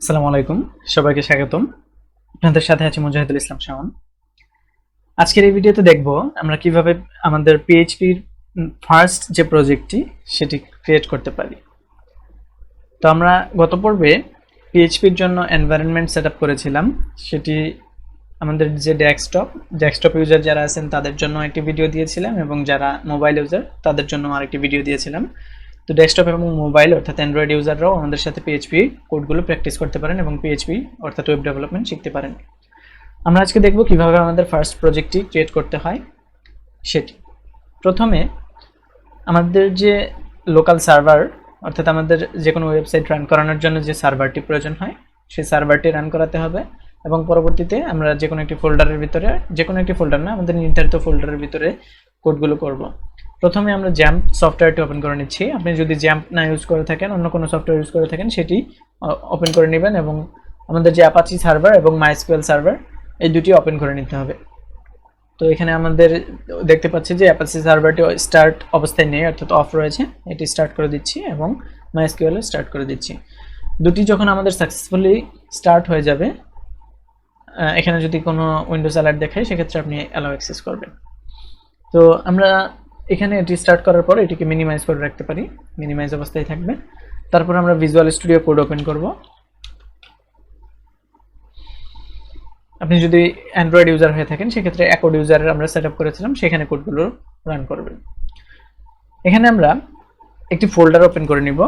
আসসালামু আলাইকুম, সবাইকে স্বাগতম। আপনাদের সাথে আছে মুজাহিদুল ইসলাম শাওন। আজকের এই ভিডিওতে দেখব আমরা কিভাবে আমাদের পিএইচপির ফার্স্ট যে প্রজেক্টটি সেটি ক্রিয়েট করতে পারি। তো আমরা গত পর্বে পিএইচপির জন্য এনভায়রনমেন্ট সেটআপ করেছিলাম। সেটি আমাদের যে ডেস্কটপ ইউজার যারা আছেন তাদের জন্য একটি ভিডিও দিয়েছিলাম এবং যারা মোবাইল ইউজার তাদের জন্য আরেকটি ভিডিও দিয়েছিলাম। তো ডেস্কটপ এবং মোবাইল অর্থাৎ অ্যান্ড্রয়েড ইউজাররাও আমাদের সাথে পিএইচপি কোডগুলো প্র্যাকটিস করতে পারেন এবং পিএইচপি অর্থাৎ ওয়েব ডেভেলপমেন্ট শিখতে পারেন। আমরা আজকে দেখব কিভাবে আমাদের ফার্স্ট প্রজেক্টটি ক্রিয়েট করতে হয় সেটি। প্রথমে আমাদের যে লোকাল সার্ভার অর্থাৎ আমাদের যে কোনো ওয়েবসাইট রান করানোর জন্য যে সার্ভারটি প্রয়োজন হয় সেই সার্ভারটি রান করাতে হবে এবং পরবর্তীতে আমরা যে কোনো একটি ফোল্ডারের ভিতরে, যে কোনো একটি ফোল্ডার না, আমাদের নির্ধারিত ফোল্ডারের ভিতরে কোডগুলো করব। প্রথমে আমরা জ্যাম্প সফটওয়্যারটি ওপেন করে নিচ্ছি। আপনি যদি জ্যাম্প না ইউজ করে থাকেন, অন্য কোনো সফটওয়্যার ইউজ করে থাকেন, সেটি ওপেন করে নেবেন এবং আমাদের যে অ্যাপাচি সার্ভার এবং মাইএসকিউএল সার্ভার এই দুটি ওপেন করে নিতে হবে। তো এখানে আমাদের দেখতে পাচ্ছি যে অ্যাপাচি সার্ভারটি স্টার্ট অবস্থায় নেই অর্থাৎ অফ রয়েছে, এটি স্টার্ট করে দিচ্ছি এবং মাইএসকিউএল স্টার্ট করে দিচ্ছি। দুটি যখন আমাদের সাকসেসফুলি স্টার্ট হয়ে যাবে, এখানে যদি কোনো উইন্ডোজ অ্যালার্ট দেখায় সেক্ষেত্রে আপনি অ্যালাউ অ্যাক্সেস করবেন। তো আমরা এখানে এটি স্টার্ট করার পর এটিকে মিনিমাইজ করে রাখতে পারি, মিনিমাইজ অবস্থায় থাকবে। তারপর আমরা ভিজুয়াল স্টুডিও কোড ওপেন করব। আপনি যদি অ্যান্ড্রয়েড ইউজার হয়ে থাকেন সেক্ষেত্রে অ্যাকোড ইউজারের আমরা সেট আপ করেছিলাম, সেখানে কোডগুলো রান করবেন। এখানে আমরা একটি ফোল্ডার ওপেন করে নিব,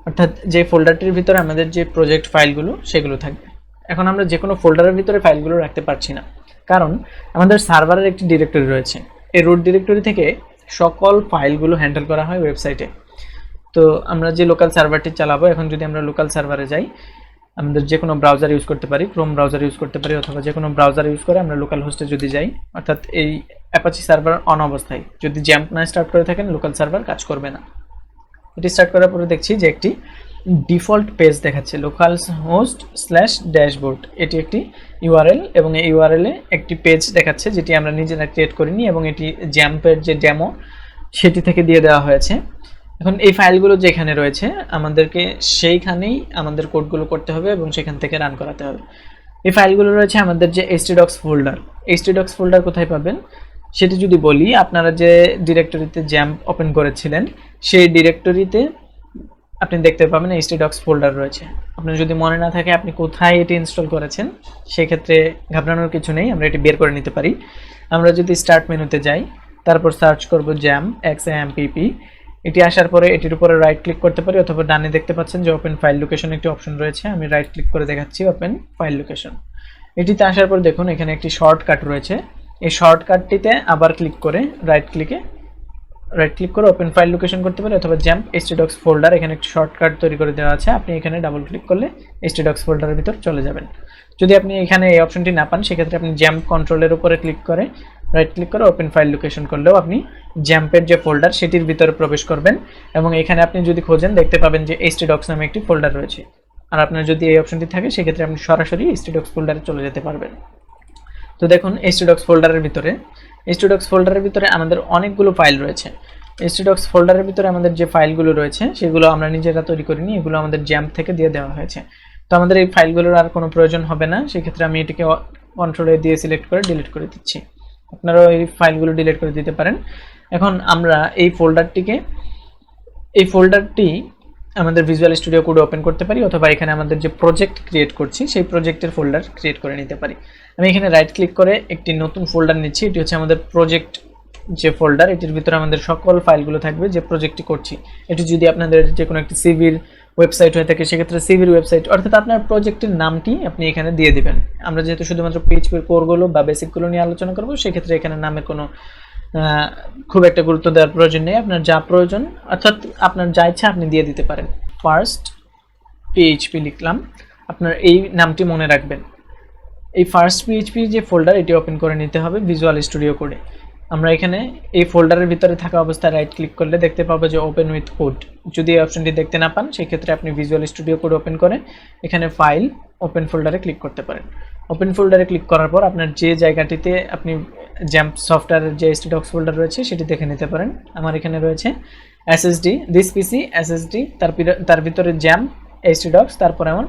অর্থাৎ যে ফোল্ডারটির ভিতরে আমাদের যে প্রজেক্ট ফাইলগুলো সেগুলো থাকবে। এখন আমরা যে কোনো ফোল্ডারের ভিতরে ফাইলগুলো রাখতে পারছি না, কারণ আমাদের সার্ভারের একটি ডিরেক্টরি রয়েছে। এই রুট ডিরেক্টরি থেকে সকল ফাইলগুলো হ্যান্ডেল করা হয় ওয়েবসাইটে। তো আমরা যে লোকাল সার্ভারটি চালাবো, এখন যদি আমরা লোকাল সার্ভারে যাই, আমাদের যে কোনো ব্রাউজার ইউজ করতে পারি, ক্রোম ব্রাউজার ইউজ করতে পারি, অথবা যে কোনো ব্রাউজার ইউজ করে আমরা লোকাল হোস্টে যদি যাই, অর্থাৎ এই অ্যাপাচি সার্ভার অন অবস্থায় যদি জ্যাম্প না স্টার্ট করে থাকেন লোকাল সার্ভার কাজ করবে না। এটি স্টার্ট করার পরে দেখছি যে একটি ডিফল্ট পেজ দেখাচ্ছে, লোকাল হোস্ট স্ল্যাশ ড্যাশবোর্ড। এটি একটি ইউআরএল এবং এই ইউআরএলে একটি পেজ দেখাচ্ছে যেটি আমরা নিজেরা ক্রিয়েট করিনি এবং এটি জ্যাম্পের যে ডেমো সেটি থেকে দিয়ে দেওয়া হয়েছে। এখন এই ফাইলগুলো যেখানে রয়েছে আমাদেরকে সেইখানেই আমাদের কোডগুলো করতে হবে এবং সেখান থেকে রান করাতে হবে। এই ফাইলগুলো রয়েছে আমাদের যে htdocs ফোল্ডার। htdocs ফোল্ডার কোথায় পাবেন সেটি যদি বলি, আপনারা যে ডিরেক্টরিতে জ্যাম্প ওপেন করেছিলেন সেই ডিরেক্টরিতে আপনি দেখতে পাবেন htdocs ফোল্ডার রয়েছে। আপনার যদি মনে না থাকে আপনি কোথায় এটি ইনস্টল করেছেন, সেক্ষেত্রে ঘাবড়ানোর কিছু নেই, আমরা এটি বের করে নিতে পারি। আমরা যদি স্টার্ট মেনুতে যাই, তারপর সার্চ করব জ্যাম্প XAMPP। এটি আসার পরে এটির উপরে রাইট ক্লিক করতে পারি, অথবা ডানে দেখতে পাচ্ছেন যে ওপেন ফাইল লোকেশন একটি অপশন রয়েছে, আমি রাইট ক্লিক করে দেখাচ্ছি ওপেন ফাইল লোকেশন। এটিতে আসার পর দেখুন এখানে একটি শর্টকাট রয়েছে, এই শর্টকাটটিতে আবার ক্লিক করে রাইট ক্লিক করে ওপেন ফাইল লোকেশন করতে পারি, অথবা জ্যাম্প htdocs ফোল্ডার, এখানে একটি শর্টকাট তৈরি করে দেওয়া আছে, আপনি এখানে ডাবল ক্লিক করলে htdocs ফোল্ডারের ভিতর চলে যাবেন। যদি আপনি এখানে এই অপশনটি না পান সেক্ষেত্রে আপনি জ্যাম্প কন্ট্রোলের উপরে ক্লিক করে রাইট ক্লিক করে ওপেন ফাইল লোকেশন করলেও আপনি জ্যাম্পের যে ফোল্ডার সেটির ভিতরে প্রবেশ করবেন এবং এখানে আপনি যদি খোঁজেন দেখতে পাবেন যে htdocs নামে একটি ফোল্ডার রয়েছে। আর আপনার যদি এই অপশনটি থাকে সেক্ষেত্রে আপনি সরাসরি htdocs ফোল্ডারে চলে যেতে পারবেন। তো দেখুন htdocs ফোল্ডারের ভিতরে আমাদের অনেকগুলো ফাইল রয়েছে। htdocs ফোল্ডারের ভিতরে আমাদের যে ফাইলগুলো রয়েছে সেগুলো আমরা নিজেরা তৈরি করিনি, এগুলো আমাদের জ্যাম্প থেকে দিয়ে দেওয়া হয়েছে। তো আমাদের এই ফাইলগুলোর আর কোনো প্রয়োজন হবে না, সেক্ষেত্রে আমি এটিকে কন্ট্রোল দিয়ে সিলেক্ট করে ডিলিট করে দিচ্ছি। আপনারাও এই ফাইলগুলো ডিলিট করে দিতে পারেন। এখন আমরা এই ফোল্ডারটি আমাদের ভিজুয়াল স্টুডিও কোড ওপেন করতে পারি, অথবা এখানে আমাদের যে প্রজেক্ট ক্রিয়েট করছি সেই প্রজেক্টের ফোল্ডার ক্রিয়েট করে নিতে পারি। আমি এখানে রাইট ক্লিক করে একটি নতুন ফোল্ডার নিচ্ছি, এটি হচ্ছে আমাদের প্রজেক্ট যে ফোল্ডার, এটির ভিতরে আমাদের সকল ফাইলগুলো থাকবে যে প্রজেক্টটি করছি। এটি যদি আপনাদের যে কোনো একটি সিভির ওয়েবসাইট হয়ে থাকে সেক্ষেত্রে সিভির ওয়েবসাইট, অর্থাৎ আপনার প্রজেক্টের নামটি আপনি এখানে দিয়ে দিবেন। আমরা যেহেতু শুধুমাত্র পিএইচপির কোরগুলো বা বেসিকগুলো নিয়ে আলোচনা করব, সেক্ষেত্রে এখানে নামের কোনো খুব একটা গুরুত্ব দেওয়ার প্রয়োজন নেই। আপনার যা প্রয়োজন অর্থাৎ আপনার যা ইচ্ছা আপনি দিয়ে দিতে পারেন। ফার্স্ট পিএইচপি লিখলাম, আপনার এই নামটি মনে রাখবেন। এই ফার্স্ট পিএইচপি যে ফোল্ডার এটি ওপেন করে নিতে হবে ভিজুয়াল স্টুডিও কোডে। আমরা এখানে এই ফোল্ডারের ভিতরে থাকা অবস্থায় রাইট ক্লিক করলে দেখতে পাবো যে ওপেন উইথ কোড। যদি এই অপশনটি দেখতে না পান সেক্ষেত্রে আপনি ভিজুয়াল স্টুডিও কোড ওপেন করে এখানে ফাইল ওপেন ফোল্ডারে ক্লিক করতে পারেন। ওপেন ফোল্ডারে ক্লিক করার পর আপনার যে জায়গাটিতে আপনি জ্যাম্প সফটওয়্যারের যে htdocs ফোল্ডার রয়েছে সেটি দেখে নিতে পারেন। আমার এখানে রয়েছে SSD, দিস পিসি SSD, তার ভিতরে জ্যাম্প htdocs, তারপরে আমার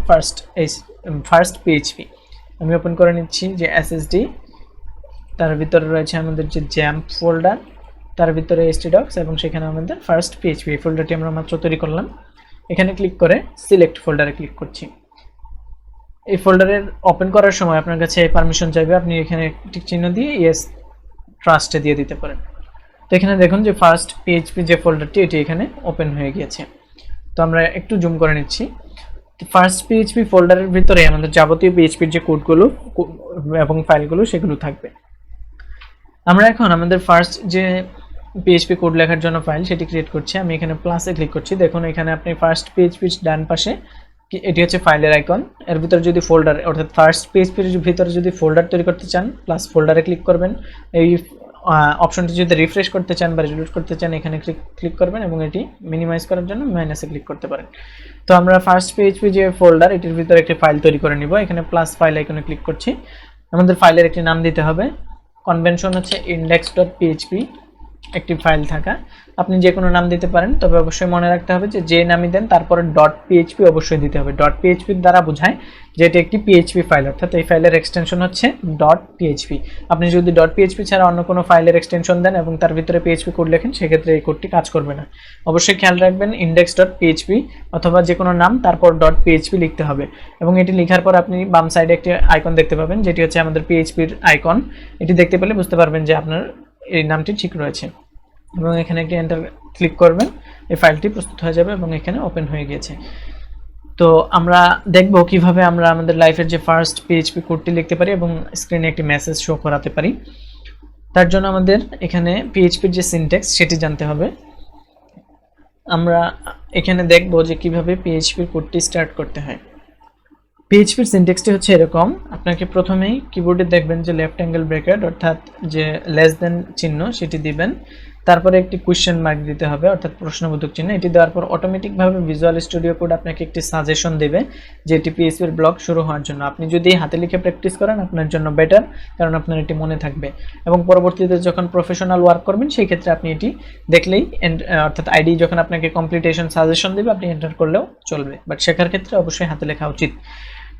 ফার্স্ট পিএইচপি আমি ওপেন করে নিচ্ছি। যে এসএসডি, তার ভিতরে রয়েছে আমাদের যে জ্যাম্প ফোল্ডার, তার ভিতরে htdocs এবং সেখানে আমাদের ফার্স্ট পিএইচপি ফোল্ডারটি আমরা মাত্র তৈরি করলাম। এখানে ক্লিক করে সিলেক্ট ফোল্ডারে ক্লিক করছি। এই ফোল্ডারের ওপেন করার সময় আপনার কাছে পারমিশন চাইবে, আপনি এখানে টিক চিহ্ন দিয়ে ইয়েস ট্রাস্টে দিয়ে দিতে পারেন। তো এখানে দেখুন যে ফার্স্ট পিএইচপি যে ফোল্ডারটি এটি এখানে ওপেন হয়ে গিয়েছে। তো আমরা একটু জুম করে নিচ্ছি। ফার্স্ট পিএইচপি ফোল্ডারের ভিতরে আমাদের যাবতীয় পিএইচপির যে কোডগুলো এবং ফাইলগুলো সেগুলো থাকবে। আমরা এখন আমাদের ফার্স্ট যে পিএইচপি কোড লেখার জন্য ফাইল সেটি ক্রিয়েট করছি। আমি এখানে প্লাসে ক্লিক করছি। দেখুন এখানে আপনি ফার্স্ট পিএইচপি ডান পাশে এটি হচ্ছে ফাইলের আইকন, এর ভিতরে যদি ফোল্ডার অর্থাৎ ফার্স্ট পিএইচপির ভিতরে যদি ফোল্ডার তৈরি করতে চান প্লাস ফোল্ডারে ক্লিক করবেন। এই অপশনটি যদি রিফ্রেশ করতে চান বা রিলোড করতে চান এখানে ক্লিক করবেন এবং এটি মিনিমাইজ করার জন্য মাইনাসে ক্লিক করতে পারেন। তো আমরা ফার্স্ট পিএইচপি যে ফোল্ডার এটির ভিতরে একটি ফাইল তৈরি করে নিব। এখানে প্লাস ফাইল আইকনে ক্লিক করছি। আমাদের ফাইলের একটি নাম দিতে হবে। কনভেনশন হচ্ছে index.php, একটি ফাইল থাকা। আপনি যে কোনো নাম দিতে পারেন, তবে অবশ্যই মনে রাখতে হবে যে নামই দেন তারপরে .php অবশ্যই দিতে হবে। .php দ্বারা বোঝায় যে এটি একটি পিএইচপি ফাইল, অর্থাৎ এই ফাইলের এক্সটেনশন হচ্ছে .php। আপনি যদি .php ছাড়া অন্য কোনো ফাইলের এক্সটেনশন দেন এবং তার ভিতরে পিএইচপি কোড লেখেন সেক্ষেত্রে এই কোডটি কাজ করবে না। অবশ্যই খেয়াল রাখবেন index.php অথবা যে কোনো নাম তারপর .php লিখতে হবে এবং এটি লেখার পর আপনি বাম সাইডে একটি আইকন দেখতে পাবেন যেটি হচ্ছে আমাদের পিএইচপির আইকন। এটি দেখতে পেলে বুঝতে পারবেন যে আপনার এই নামটি ঠিক রয়েছে এবং এখানে একটি এন্টার ক্লিক করবেন। এই ফাইলটি প্রস্তুত হয়ে যাবে এবং এখানে ওপেন হয়ে গিয়েছে। তো আমরা দেখব কিভাবে আমরা আমাদের লাইফের যে ফার্স্ট পিএইচপি কোডটি লিখতে পারি এবং স্ক্রিনে একটি মেসেজ শো করাতে পারি। তার জন্য আমাদের এখানে পিএইচপির যে সিনট্যাক্স সেটি জানতে হবে। আমরা এখানে দেখব যে কিভাবে পিএইচপির কোডটি স্টার্ট করতে হয়। পিএইচপির সিনট্যাক্সটি হচ্ছে এরকম। আপনাকে প্রথমেই কিবোর্ডে দেখবেন যে লেফট অ্যাঙ্গেল ব্র্যাকেট অর্থাৎ যে লেস দেন চিহ্ন সেটি দিবেন, তারপরে একটি কোয়েশ্চেন মার্ক দিতে হবে অর্থাৎ প্রশ্নবোধক চিহ্ন। এটি দেওয়ার পর অটোমেটিকভাবে ভিজুয়াল স্টুডিও কোড আপনাকে একটি সাজেশন দেবে যে এটি পিএইচপির ব্লক শুরু হওয়ার জন্য। আপনি যদি হাতে লিখে প্র্যাকটিস করেন আপনার জন্য বেটার, কারণ আপনার এটি মনে থাকবে এবং পরবর্তীতে যখন প্রফেশনাল ওয়ার্ক করবেন সেই ক্ষেত্রে আপনি এটি দেখলেই অর্থাৎ আইডি যখন আপনাকে কমপ্লিটেশন সাজেশন দেবে আপনি এন্টার করলেও চলবে, বাট শেখার ক্ষেত্রে অবশ্যই হাতে লেখা উচিত।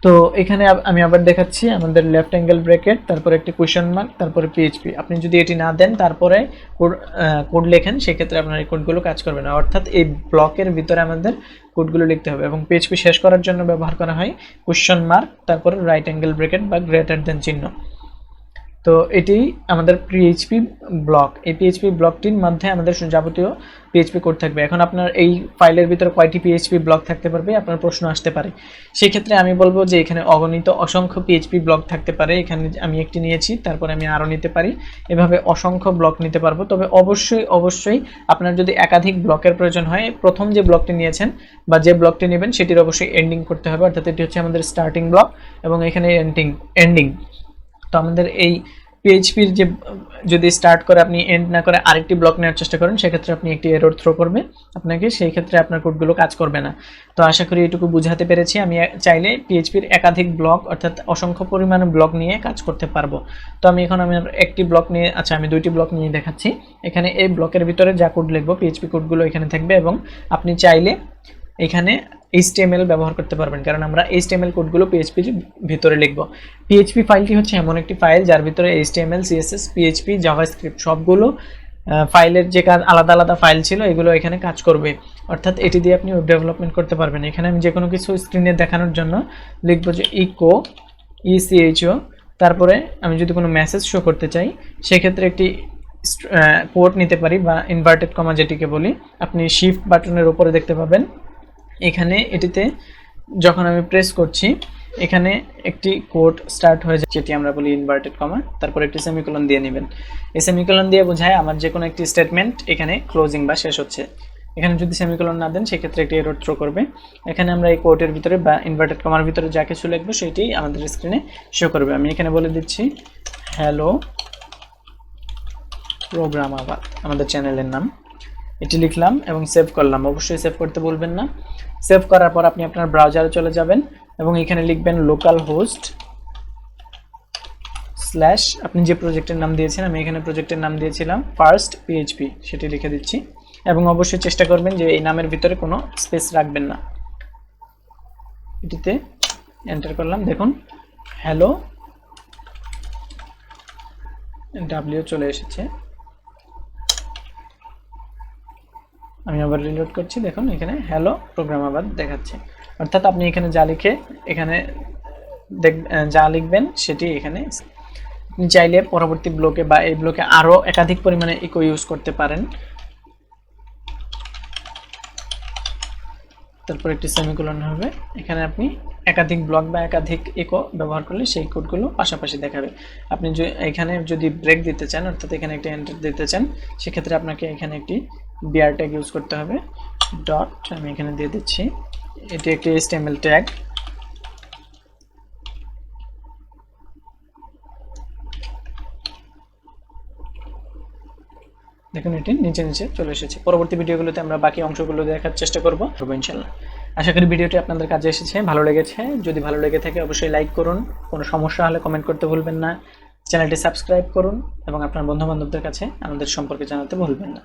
তো এখানে আমি আবার দেখাচ্ছি আমাদের লেফট অ্যাঙ্গেল ব্র্যাকেট, তারপরে একটি কোয়েশ্চেন মার্ক, তারপরে পিএইচপি। আপনি যদি এটি না দেন তারপরে কোড লেখেন সেক্ষেত্রে আপনার এই কোডগুলো কাজ করবে না, অর্থাৎ এই ব্লকের ভিতরে আমাদের কোডগুলো লিখতে হবে এবং পিএইচপি শেষ করার জন্য ব্যবহার করা হয় কোয়েশ্চেন মার্ক, তারপরে রাইট অ্যাঙ্গেল ব্র্যাকেট বা গ্রেটার দেন চিহ্ন। তো এটি আমাদের পিএইচপি ব্লক। এই পিএইচপি ব্লকটির মধ্যে আমাদের যাবতীয় পিএইচপি কোড থাকবে। এখন আপনার এই ফাইলের ভিতরে কয়টি পিএইচপি ব্লক থাকতে পারবে আপনার প্রশ্ন আসতে পারে। সেই ক্ষেত্রে আমি বলবো যে এখানে অগণিত অসংখ্য পিএইচপি ব্লক থাকতে পারে। এখানে আমি একটি নিয়েছি, তারপরে আমি আরও নিতে পারি, এভাবে অসংখ্য ব্লক নিতে পারবো। তবে অবশ্যই আপনার যদি একাধিক ব্লকের প্রয়োজন হয় প্রথম যে ব্লকটি নিয়েছেন বা যে ব্লকটি নেবেন সেটির অবশ্যই এন্ডিং করতে হবে, অর্থাৎ এটি হচ্ছে আমাদের স্টার্টিং ব্লক এবং এখানে এন্ডিং। তো আমাদের এই পিএইচপির যে যদি স্টার্ট করে আপনি এন্ড না করে আরেকটি ব্লক নেওয়ার চেষ্টা করেন সেক্ষেত্রে আপনি একটি এরর থ্রো করবে আপনাকে, সেই ক্ষেত্রে আপনার কোডগুলো কাজ করবে না। তো আশা করি এটুকু বুঝাতে পেরেছি। আমি চাইলে পিএইচপির একাধিক ব্লক অর্থাৎ অসংখ্য পরিমাণে ব্লক নিয়ে কাজ করতে পারবো। তো আমি এখন আমার একটি ব্লক নিয়ে আমি দুইটি ব্লক নিয়ে দেখাচ্ছি। এখানে এই ব্লকের ভিতরে যা কোড লিখবো পিএইচপি কোডগুলো এখানে থাকবে এবং আপনি চাইলে এখানে HTML ব্যবহার করতে পারবেন, কারণ আমরা HTML কোডগুলো পিএইচপির ভিতরে লিখব। পিএইচপি ফাইলটি হচ্ছে এমন একটি ফাইল যার ভিতরে HTML, CSS, PHP, জাভাস্ক্রিপ্ট সবগুলো ফাইলের যে কাজ আলাদা আলাদা ফাইল ছিল এগুলো এখানে কাজ করবে, অর্থাৎ এটি দিয়ে আপনি ওয়েব ডেভেলপমেন্ট করতে পারবেন। এখানে আমি যে কোনো কিছু স্ক্রিনে দেখানোর জন্য লিখব যে echo, তারপরে আমি যদি কোনো মেসেজ শো করতে চাই সেক্ষেত্রে একটি কোড নিতে পারি বা ইনভার্টেড কমা যেটিকে বলি। আপনি শিফট বাটনের উপরে দেখতে পাবেন এখানে এটিতে যখন আমি প্রেস করছি এখানে একটি কোড স্টার্ট হয়ে যায় যেটি আমরা বলি ইনভার্টেড কমা, তারপর একটি সেমিকোলন দিয়ে নেবেন। এই সেমিকোলন দিয়ে বোঝায় আমার যে কোনো একটি স্টেটমেন্ট এখানে ক্লোজিং বা শেষ হচ্ছে। এখানে যদি সেমিকোলন না দেন সেক্ষেত্রে একটি এরর থ্রো করবে। এখানে আমরা এই কোডের ভিতরে বা ইনভার্টেড কমার ভিতরে যা কিছু লিখবো সেটি আমাদের স্ক্রিনে শো করবে। আমি এখানে বলে দিচ্ছি হ্যালো প্রোগ্রামাবাদ আমাদের চ্যানেলের নাম, এটি লিখলাম এবং সেভ করলাম। অবশ্যই সেভ করতে ভুলবেন না। সেভ করার পর আপনি আপনার ব্রাউজারে চলে যাবেন এবং এখানে লিখবেন লোকাল হোস্ট স্ল্যাশ আপনি যে প্রজেক্টের নাম দিয়েছেন, আমি এখানে প্রজেক্টের নাম দিয়েছিলাম ফার্স্ট পিএইচপি, সেটি লিখে দিচ্ছি এবং অবশ্যই চেষ্টা করবেন যে এই নামের ভিতরে কোনো স্পেস রাখবেন না। এটিতে এন্টার করলাম, দেখুন হ্যালো ডাব্লিউ চলে এসেছে। আমি আবার রিলোড করছি, দেখুন এখানে হ্যালো প্রোগ্রামাবাদ দেখাচ্ছে। অর্থাৎ আপনি এখানে যা লিখে এখানে যা লিখবেন সেটি এখানে। আপনি চাইলে পরবর্তী ব্লকে বা এই ব্লকে আরও একাধিক পরিমাণে ইকো ইউজ করতে পারেন। তারপর একটি সেমিকোলন হবে, এখানে আপনি একাধিক ব্লক বা একাধিক ইকো ব্যবহার করলে সেই কোডগুলো পাশাপাশি দেখাবে। আপনি এখানে যদি ব্রেক দিতে চান, অর্থাৎ এখানে একটা এন্টার দিতে চান, সেক্ষেত্রে আপনাকে এখানে একটি বিআর ট্যাগ ইউজ করতে হবে। ডট আমি এখানে দিয়ে দিচ্ছি, এটি একটি HTML ট্যাগ। দেখুন এটি নিচে নিচে চলে এসেছে। পরবর্তী ভিডিওগুলোতে আমরা বাকি অংশগুলো দেখার চেষ্টা করব ইনশাআল্লাহ। আশা করি ভিডিওটি আপনাদের কাজে এসেছে, ভালো লেগেছে। যদি ভালো লেগে থাকে অবশ্যই লাইক করুন, কোনো সমস্যা হলে কমেন্ট করতে ভুলবেন না, চ্যানেলটি সাবস্ক্রাইব করুন এবং আপনার বন্ধু বান্ধবদের কাছে আমাদের সম্পর্কে জানাতে ভুলবেন না।